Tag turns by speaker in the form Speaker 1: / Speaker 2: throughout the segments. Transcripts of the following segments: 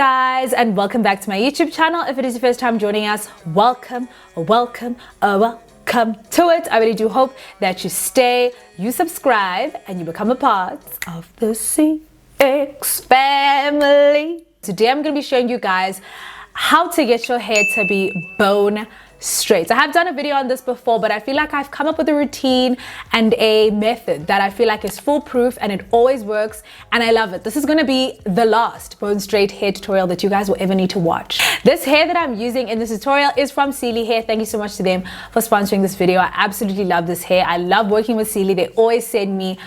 Speaker 1: guys, and welcome back to my YouTube channel. If it is your first time joining us, welcome to it. I really do hope that you stay, you subscribe, and you become a part of the CX family. Today I'm going to be showing you guys how to get your hair to be bone straight. I have done a video on this before, but I feel like I've come up with a routine and a method that I feel like is foolproof and it always works, and I love it. This is going to be the last bone straight hair tutorial that you guys will ever need to watch. This hair that I'm using in this tutorial is from CELIE Hair. Thank you so much to them for sponsoring this video. I absolutely love this hair. I love working with CELIE. They always send me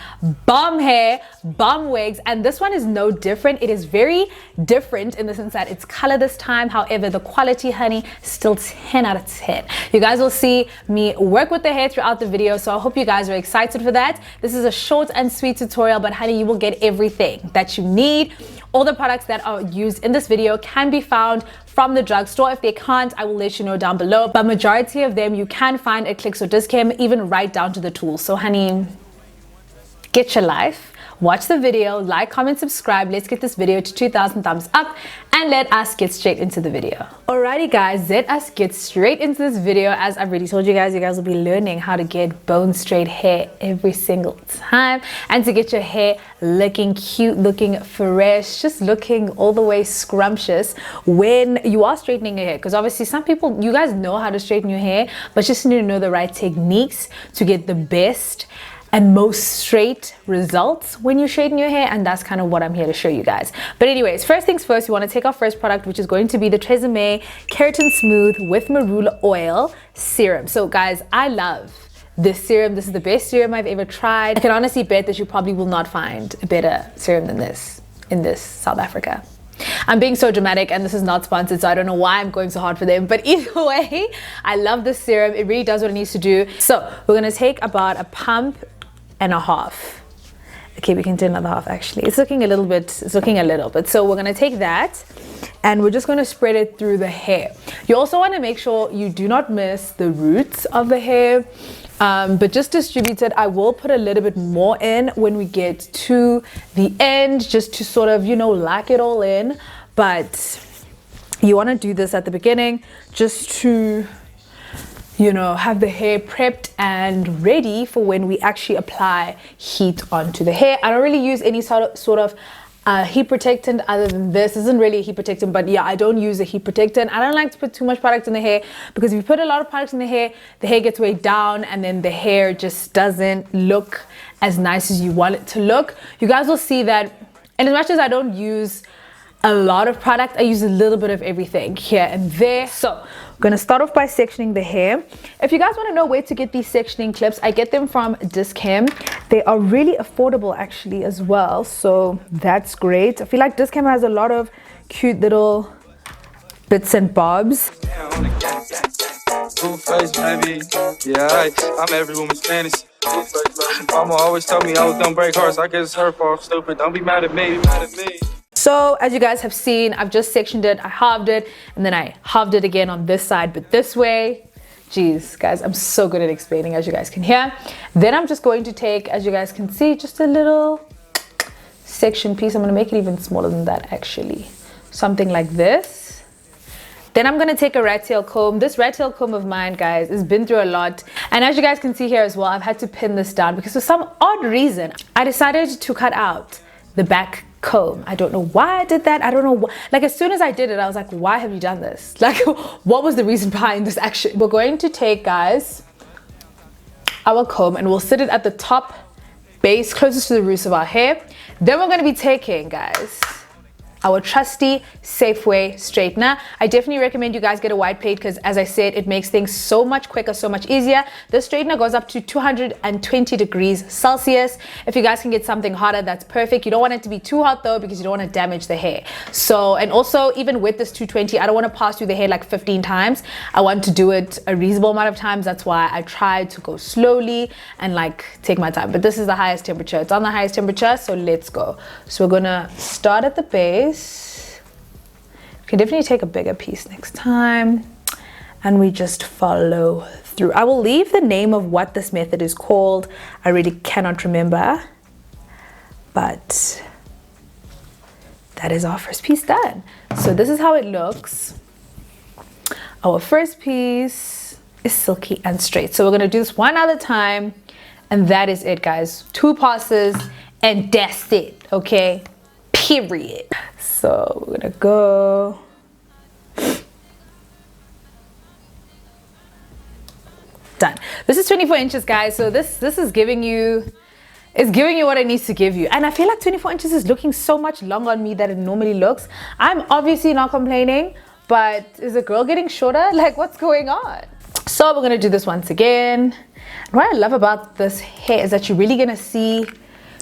Speaker 1: bomb hair, bomb wigs, and this one is no different. It is very different in the sense that it's color this time. However, the quality, honey, still 10 out of 10. You guys will see me work with the hair throughout the video, so I hope you guys are excited for that. This is a short and sweet tutorial, but honey, you will get everything that you need. All the products that are used in this video can be found from the drugstore. If they can't, I will let you know down below, but majority of them you can find at Clicks or Discount, even right down to the tools. So honey, get your life. Watch the video, like, comment, subscribe. Let's get this video to 2,000 thumbs up and let us get straight into the video. Alrighty guys, let us get straight into this video. As I've already told you guys will be learning how to get bone straight hair every single time, and to get your hair looking cute, looking fresh, just looking all the way scrumptious when you are straightening your hair. Because obviously some people, you guys know how to straighten your hair, but just need to know the right techniques to get the best and most straight results when you straighten your hair, and that's kind of what I'm here to show you guys. But anyways, first things first, we want to take our first product, which is going to be the Tresemme Keratin Smooth with Marula Oil Serum. So guys, I love this serum. This is the best serum I've ever tried. I can honestly bet that you probably will not find a better serum than this in this South Africa. I'm being so dramatic, and this is not sponsored, so I don't know why I'm going so hard for them, but either way, I love this serum. It really does what it needs to do. So we're going to take about a pump and a half. Okay, we can do another half actually. It's looking a little bit, so we're going to take that and we're just going to spread it through the hair. You also want to make sure you do not miss the roots of the hair, but just distribute it. I will put a little bit more in when we get to the end, just to sort of, you know, lock it all in. But you want to do this at the beginning just to, you know, have the hair prepped and ready for when we actually apply heat onto the hair. I don't really use any sort of heat protectant other than this. This isn't really a heat protectant, but yeah, I don't use a heat protectant. I don't like to put too much product in the hair, because if you put a lot of products in the hair gets weighed down, and then the hair just doesn't look as nice as you want it to look. You guys will see that, and as much as I don't use a lot of product, I use a little bit of everything here and there. So I'm gonna start off by sectioning the hair. If you guys want to know where to get these sectioning clips, I get them from Discam. They are really affordable actually as well, so that's great. I feel like Discam has a lot of cute little bits and bobs.
Speaker 2: Baby. Yeah, I'm every woman's fantasy. Mama always told me I was gonna break hearts. I guess it's her fault. Stupid. Don't be mad at me.
Speaker 1: So as you guys have seen, I've just sectioned it, I halved it, and then I halved it again on this side, but this way. Jeez, guys, I'm so good at explaining, as you guys can hear. Then I'm just going to take, as you guys can see, just a little section piece. I'm gonna make it even smaller than that actually. Something like this. Then I'm gonna take a rat tail comb. This rat tail comb of mine, guys, has been through a lot. And as you guys can see here as well, I've had to pin this down because for some odd reason, I decided to cut out the back comb. I don't know why I did that. I don't know why. Like, as soon as I did it, I was like, why have you done this? Like, what was the reason behind this action? We're going to take, guys, our comb, and we'll sit it at the top base closest to the roots of our hair. Then we're going to be taking, guys, our trusty Safeway straightener. I definitely recommend you guys get a wide plate, because as I said, it makes things so much quicker, so much easier. This straightener goes up to 220 degrees Celsius. If you guys can get something hotter, that's perfect. You don't want it to be too hot though, because you don't want to damage the hair. So, and also even with this 220, I don't want to pass through the hair like 15 times. I want to do it a reasonable amount of times. That's why I try to go slowly and like take my time. But this is the highest temperature. It's on the highest temperature, so let's go. So we're gonna start at the base. You can definitely take a bigger piece next time, and we just follow through. I will leave the name of what this method is called. I really cannot remember, but that is our first piece done. So this is how it looks. Our first piece is silky and straight. So we're gonna do this one other time, and that is it, guys. 2 passes and that's it, okay? Period. So we're gonna go. Done. This is 24 inches, guys. So this is giving you, it's giving you what it needs to give you. And I feel like 24 inches is looking so much longer on me than it normally looks. I'm obviously not complaining, but is a girl getting shorter? Like, what's going on? So we're gonna do this once again. And what I love about this hair is that you're really gonna see,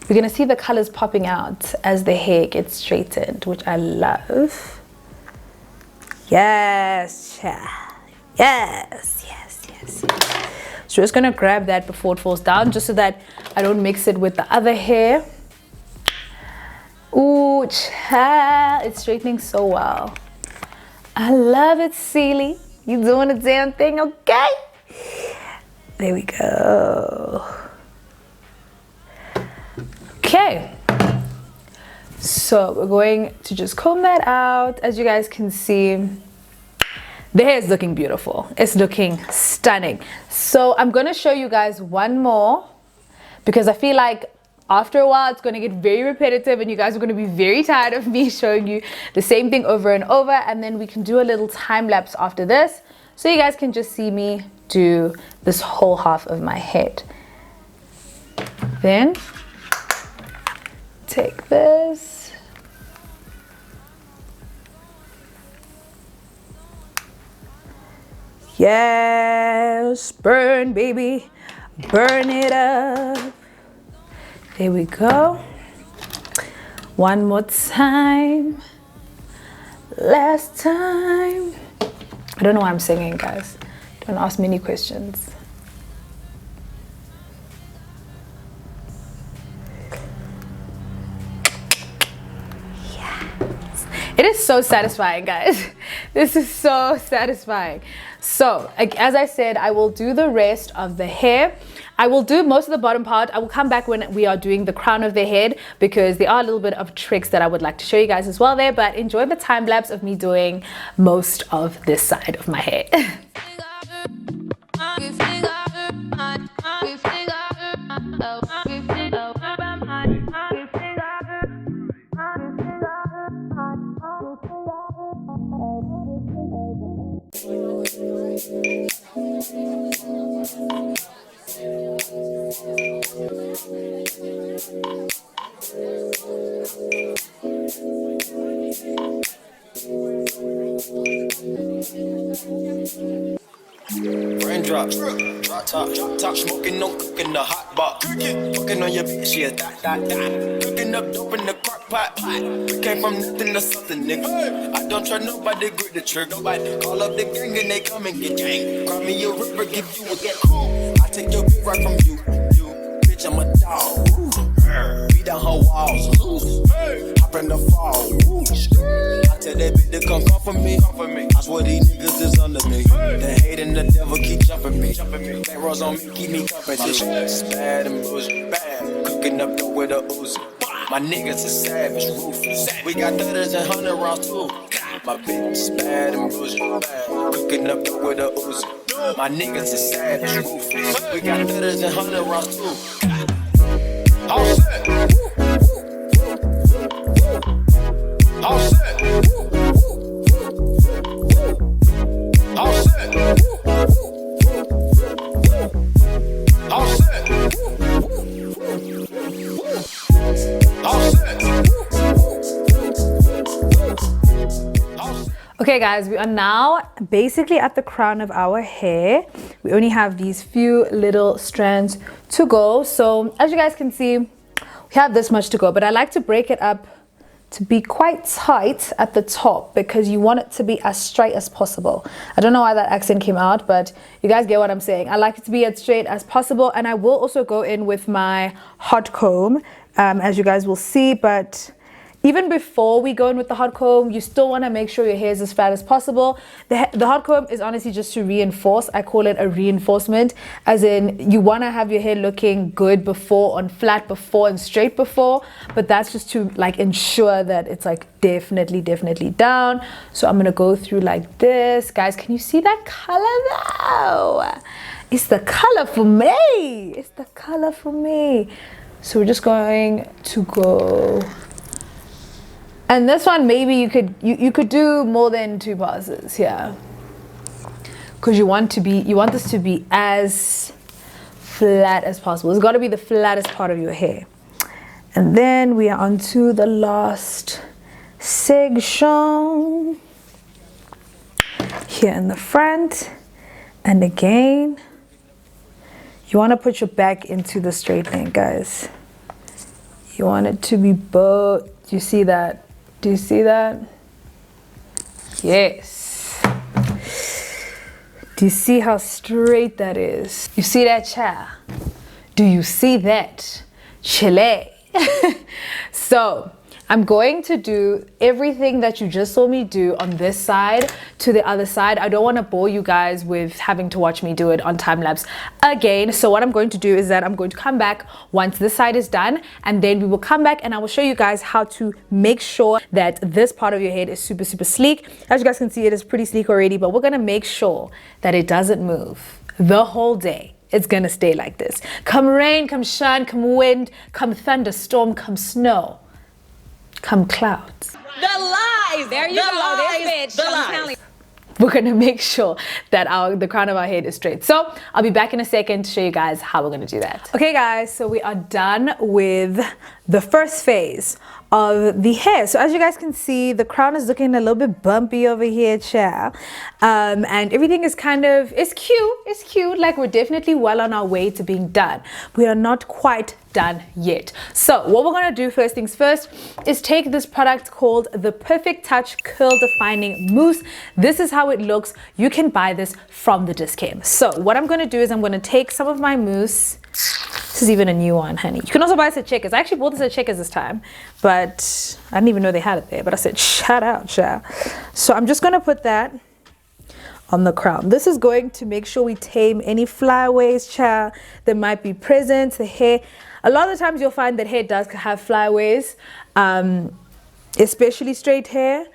Speaker 1: you're gonna see the colors popping out as the hair gets straightened, which I love. Yes, yes, yes, yes. So we're just gonna grab that before it falls down, just so that I don't mix it with the other hair. Ooh, child, it's straightening so well. I love it, CELIE. You doing the damn thing, okay? There we go. Okay. So we're going to just comb that out. As you guys can see, the hair is looking beautiful. It's looking stunning. So I'm gonna show you guys one more, because I feel like after a while it's gonna get very repetitive and you guys are gonna be very tired of me showing you the same thing over and over. And then we can do a little time lapse after this, so you guys can just see me do this whole half of my head. Then take this. Yes, burn, baby, burn it up. There we go. One more time. Last time. I don't know why I'm singing, guys. Don't ask me any questions. It is so satisfying, guys. This is so satisfying. So, as I said, I will do the rest of the hair. I will do most of the bottom part. I will come back when we are doing the crown of the head, because there are a little bit of tricks that I would like to show you guys as well there. But enjoy the time lapse of me doing most of this side of my hair.
Speaker 3: Raindrops, drop top, smoking, no cooking the hot box. Fucking on your bitch, yeah, that. Cooking up dope in the crock pot. We came from nothing to something, nigga. I don't try nobody, grip the trigger. Call up the gang and they come and get gang. Cry me a river, give you a get cool. I take your bitch right from you. Bitch, I'm a dog. Beat down her walls. Hop in the fall. I tell that bitch to come for me. I swear these niggas is under me. The hate and the devil keep jumping me. Back rows on me, keep me competition. It's bad and bullshit, bad. Cooking up dope with a Uzi. My niggas is savage, ruthless. We got 30s and 100 rounds too. My bitch is bad and bullshit, bad. Cooking up dope with a Uzi. My niggas is savage, ruthless. We got 30s and 100 rounds too. All set. All set. All set. All set. All set.
Speaker 1: Okay guys, we are now basically at the crown of our hair. We only have these few little strands to go. So as you guys can see, we have this much to go, but I like to break it up to be quite tight at the top, because you want it to be as straight as possible. I don't know why that accent came out, but you guys get what I'm saying. I like it to be as straight as possible, and I will also go in with my hot comb, as you guys will see. But even before we go in with the hot comb, you still want to make sure your hair is as flat as possible. The hot comb is honestly just to reinforce. I call it a reinforcement, as in you want to have your hair looking good before, on flat before and straight before, but that's just to like ensure that it's like definitely down. So I'm gonna go through like this. Guys, can you see that color though? It's the color for me. It's the color for me. So we're just going to go, and this one maybe you could do more than 2 passes here, because you want this to be as flat as possible. It's got to be the flattest part of your hair. And then we are on to the last section here in the front. And again, you want to put your back into the straightening, guys. You want it to be both. Do you see that? Do you see that? Yes. Do you see how straight that is? You see that, child? Do you see that? Chile. So I'm going to do everything that you just saw me do on this side to the other side. I don't want to bore you guys with having to watch me do it on time lapse again. So what I'm going to do is that I'm going to come back once this side is done, and then we will come back and I will show you guys how to make sure that this part of your head is super sleek. As you guys can see, it is pretty sleek already, but we're going to make sure that it doesn't move the whole day. It's gonna stay like this. Come rain, come shine, come wind, come thunderstorm, come snow, come clouds.
Speaker 4: The lies. There you go. This bitch. The lies.
Speaker 1: We're gonna make sure that the crown of our head is straight. So I'll be back in a second to show you guys how we're gonna do that. Okay guys, so we are done with the first phase of the hair. So as you guys can see, the crown is looking a little bit bumpy over here, child. And everything is it's cute. Like, we're definitely well on our way to being done. We are not quite done yet. So what we're gonna do, first things first, is take this product called the Perfect Touch Curl Defining Mousse. This is how it looks. You can buy this from the discount. So what I'm gonna do is I'm gonna take some of my mousse. This is even a new one, honey. You can also buy this at Checkers. I actually bought this at Checkers this time, but I didn't even know they had it there. But I said, shout out, child. So I'm just gonna put that on the crown. This is going to make sure we tame any flyaways, child, that might be present. The hair, a lot of the times you'll find that hair does have flyaways, especially straight hair,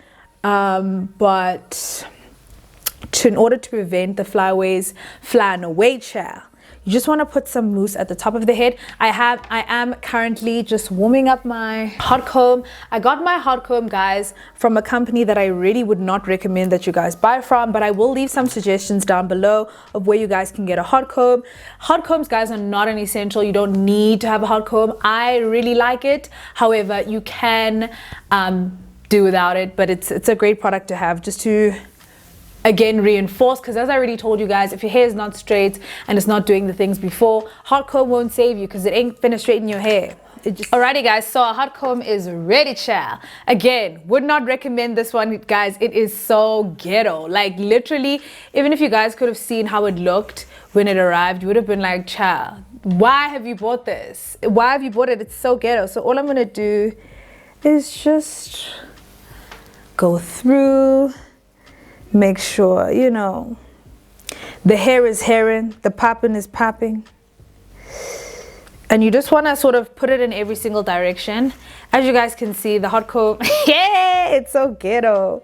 Speaker 1: but in order to prevent the flyaways flying away, child, you just want to put some mousse at the top of the head. I am currently just warming up my hot comb. I got my hot comb, guys, from a company that I really would not recommend that you guys buy from, but I will leave some suggestions down below of where you guys can get a hot comb. Hot combs, guys, are not an essential. You don't need to have a hot comb. I really like it. However, you can do without it, but it's a great product to have, just to again reinforce, because as I already told you guys, if your hair is not straight and it's not doing the things before, hot comb won't save you, because it ain't finna straighten your hair. Alrighty guys, so our hot comb is ready, child. Again, would not recommend this one, guys. It is so ghetto. Like, literally, even if you guys could have seen how it looked when it arrived, you would have been like, child, why have you bought this? Why have you bought it? It's so ghetto. So all I'm gonna do is just go through, make sure, you know, the hair is hairing, the popping is popping. And you just want to sort of put it in every single direction. As you guys can see, the hot comb, yeah, it's so ghetto.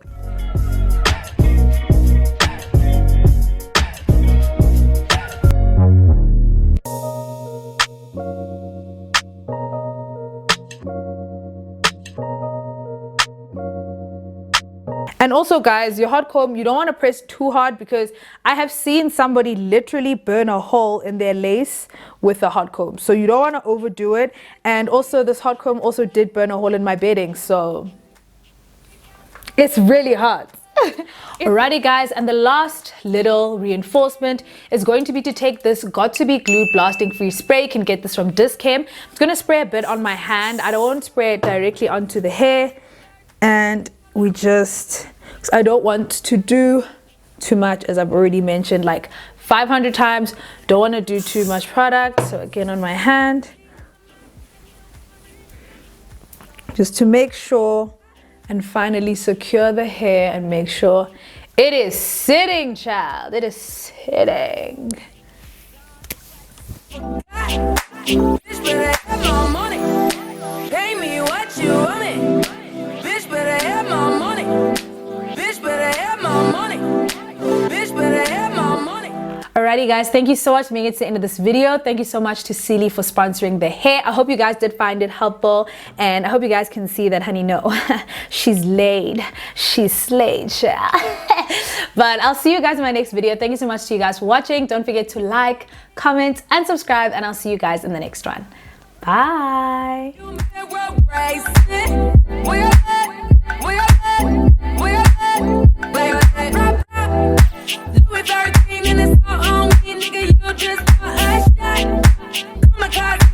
Speaker 1: And also, guys, your hot comb, you don't want to press too hard, because I have seen somebody literally burn a hole in their lace with a hot comb. So you don't want to overdo it. And also, this hot comb also did burn a hole in my bedding, so it's really hot. Alrighty guys, and the last little reinforcement is going to be to take this Got To Be Glued Blasting Free Spray. You can get this from Dischem. I'm going to spray a bit on my hand. I don't want to spray it directly onto the hair. And we just, I don't want to do too much, as I've already mentioned like 500 times. Don't want to do too much product. So again, on my hand, just to make sure and finally secure the hair and make sure it is sitting, child. It is sitting.
Speaker 5: Bitch better have my money. Pay me what you want me. Bitch better have my money. Bitch better have my money. Bitch better have my money.
Speaker 1: Alrighty guys, thank you so much for making it to the end of this video. Thank you so much to CELIE for sponsoring the hair. I hope you guys did find it helpful, and I hope you guys can see that honey, no, she's laid. She's slayed, child. But I'll see you guys in my next video. Thank you so much to you guys for watching. Don't forget to like, comment, and subscribe, and I'll see you guys in the next one. Bye. Louis 13 and it's all on me, nigga, you just a shot.